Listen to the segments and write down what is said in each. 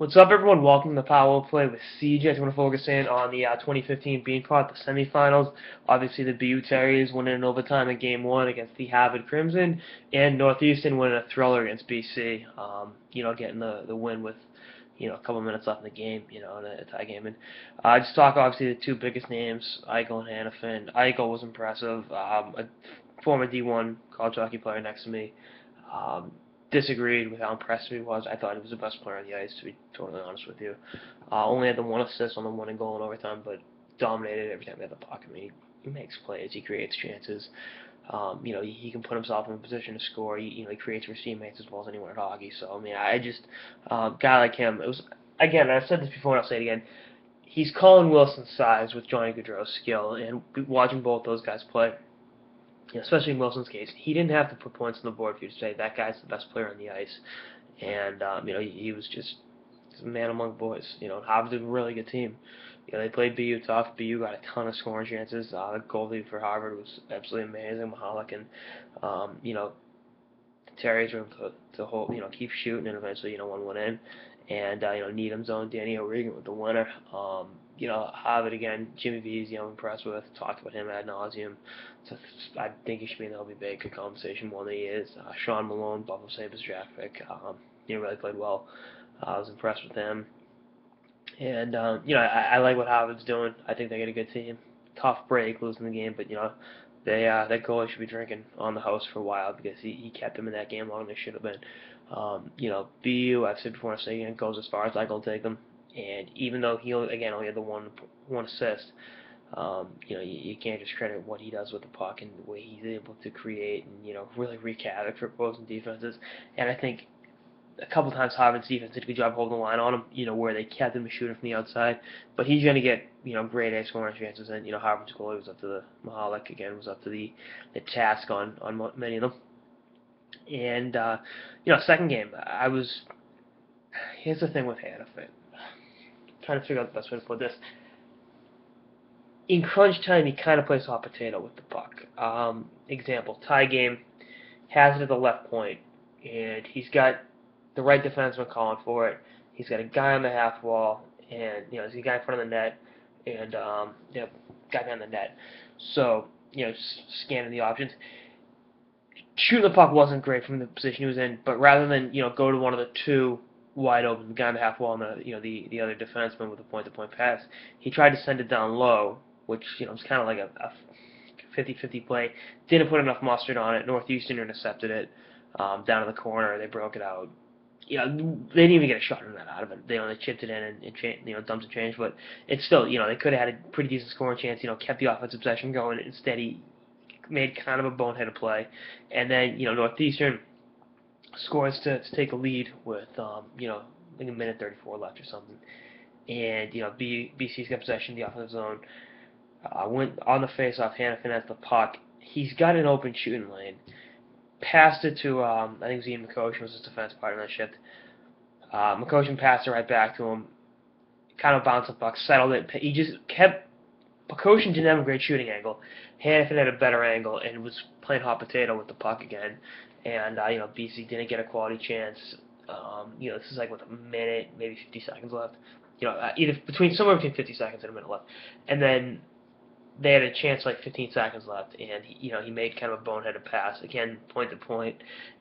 What's up, everyone? Welcome to Power Play with CJ. I just want to focus in on the 2015 Beanpot, the semifinals. Obviously, the BU Terriers winning in overtime in Game 1 against the Harvard Crimson, and Northeastern winning a thriller against BC. Getting the win with a couple minutes left in the game, in a tie game. And just talk, obviously, the two biggest names, Eichel and Hanifin. Eichel was impressive. A former D1 college hockey player next to me. Disagreed with how impressive he was. I thought he was the best player on the ice, to be totally honest with you. Only had the one assist on the winning goal in overtime, but dominated every time he had the puck. I mean, he makes plays, he creates chances. He can put himself in a position to score. He creates for his teammates as well as anyone in hockey. So, I mean, I just, guy like him, it was, again, I've said this before and I'll say it again, he's Colin Wilson's size with Johnny Gaudreau's skill, and watching both those guys play, especially in Wilson's case, he didn't have to put points on the board for you to say that guy's the best player on the ice. And, he was just a man among boys. Harvard's a really good team. They played BU tough. BU got a ton of scoring chances. The goalie for Harvard was absolutely amazing, Mahalik, and, the Terriers were able to hold, keep shooting, and eventually, one went in. And, Needham's own Danny O'Regan with the winner. Harvard again, Jimmy V's, I'm impressed with. Talked about him ad nauseum. So I think he should be in the LB good conversation more than he is. Sean Malone, Buffalo Sabres draft pick. He really played well. I was impressed with him. And, I like what Harvard's doing. I think they get a good team. Tough break, losing the game, but, that goalie should be drinking on the house for a while because he kept them in that game longer than they should have been. BU, I've said before, I say again, goes as far as I can take them. And even though he only had the one assist, you can't just credit what he does with the puck and the way he's able to create and really wreak havoc for opposing defenses. And I think a couple times Harvard's defense did a good job holding the line on him, where they kept him shooting from the outside. But he's going to get, grade A scoring chances, and, Harvard's goalie was up to the Mahalik again, was up to the task on many of them. And, second game, here's the thing with Hanifin. Trying to figure out the best way to put this. In crunch time, he kind of plays hot potato with the puck. Example, tie game, has it at the left point, and he's got the right defenseman calling for it. He's got a guy on the half wall, and, there's a guy in front of the net, and, guy behind the net. So, scanning the options. Shooting the puck wasn't great from the position he was in, but rather than go to one of the two wide open, the guy in the half wall and the other defenseman with a point-to-point pass, he tried to send it down low, which was kind of like a 50-50 play. Didn't put enough mustard on it. Northeastern intercepted it down in the corner. They broke it out. They didn't even get a shot in that out of it. They chipped it in and dumped and changed, but it's still they could have had a pretty decent scoring chance. Kept the offensive possession going. Instead, he made kind of a boneheaded play, and then Northeastern scores to take a lead with like a minute 34 left or something, and BC's got possession of the offensive zone. Went on the face-off. Hanifin has the puck. He's got an open shooting lane. Passed it to I think it was Ian McCoshen was his defense partner in that shift. McCoshen passed it right back to him. Kind of bounced the puck, settled it. He just kept. McCoshen didn't have a great shooting angle. Hanifin had a better angle and was playing hot potato with the puck again. And, BC didn't get a quality chance. This is like with a minute, maybe 50 seconds left. Either somewhere between 50 seconds and a minute left. And then they had a chance like 15 seconds left, and he made kind of a boneheaded pass, again, point to point.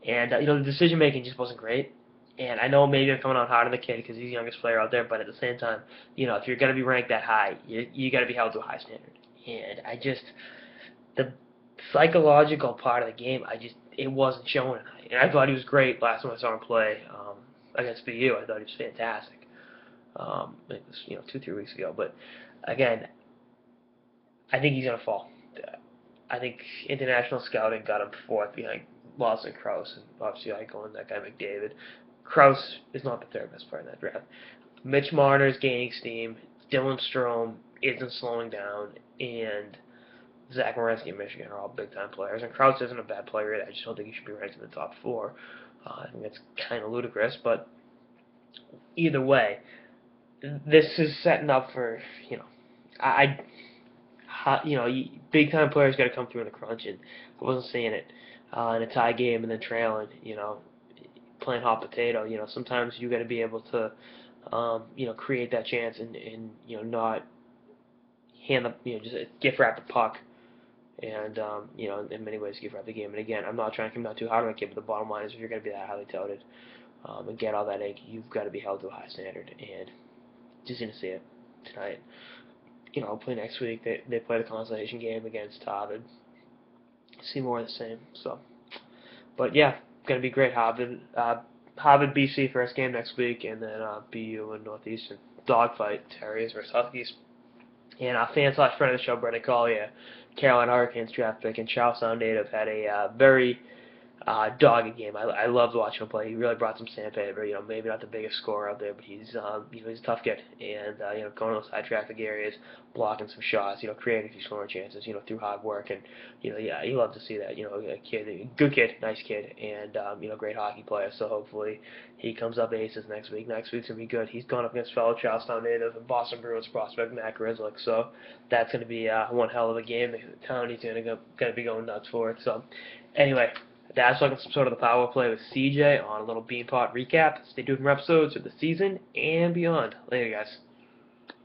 And, the decision making just wasn't great. And I know maybe I'm coming on hard on the kid because he's the youngest player out there, but at the same time, if you're going to be ranked that high, you got to be held to a high standard. And the psychological part of the game, it wasn't showing tonight. And I thought he was great last time I saw him play against BU. I thought he was fantastic. It was 2-3 weeks ago. But again, I think he's gonna fall. I think international scouting got him fourth behind Lawson, Krause, and obviously Eichel and that guy McDavid. Krause is not the third best player in that draft. Mitch Marner is gaining steam. Dylan Strome isn't slowing down, and Zach Werenski and Michigan are all big-time players. And Krause isn't a bad player either. I just don't think he should be ranked in the top 4. I think that's kind of ludicrous, but either way, this is setting up for, big-time players got to come through in the crunch, and I wasn't seeing it in a tie game and then trailing, playing hot potato. Sometimes you got to be able to create that chance and not hand the just gift wrap the puck and in many ways gift wrap the game. And again, I'm not trying to come down too hard on a kid, but the bottom line is if you're going to be that highly touted and get all that ink, you've got to be held to a high standard. And just going to see it tonight. Hopefully next week they play the consolation game against Harvard. See more of the same. So, but yeah, going to be great. Harvard BC first game next week, and then BU and Northeastern dogfight Terriers versus Huskies. And our fan/friend of the show, Brendan Collier, Carolina Hurricanes draft pick, and Charlestown native, had a very dogged game. I loved watching him play. He really brought some sandpaper. Maybe not the biggest scorer out there, but he's he's a tough kid. And going to those high traffic areas, blocking some shots. Creating a few scoring chances. Through hard work. And yeah, you love to see that. A kid, good kid, nice kid, and great hockey player. So hopefully he comes up aces next week. Next week's gonna be good. He's going up against fellow Charlestown native and Boston Bruins prospect Matt Grizzlick. So that's gonna be one hell of a game. The town he's gonna be going nuts for it. So anyway. That's like some sort of the power play with CJ on a little Beanpot recap. Stay tuned for episodes of the season and beyond. Later, guys.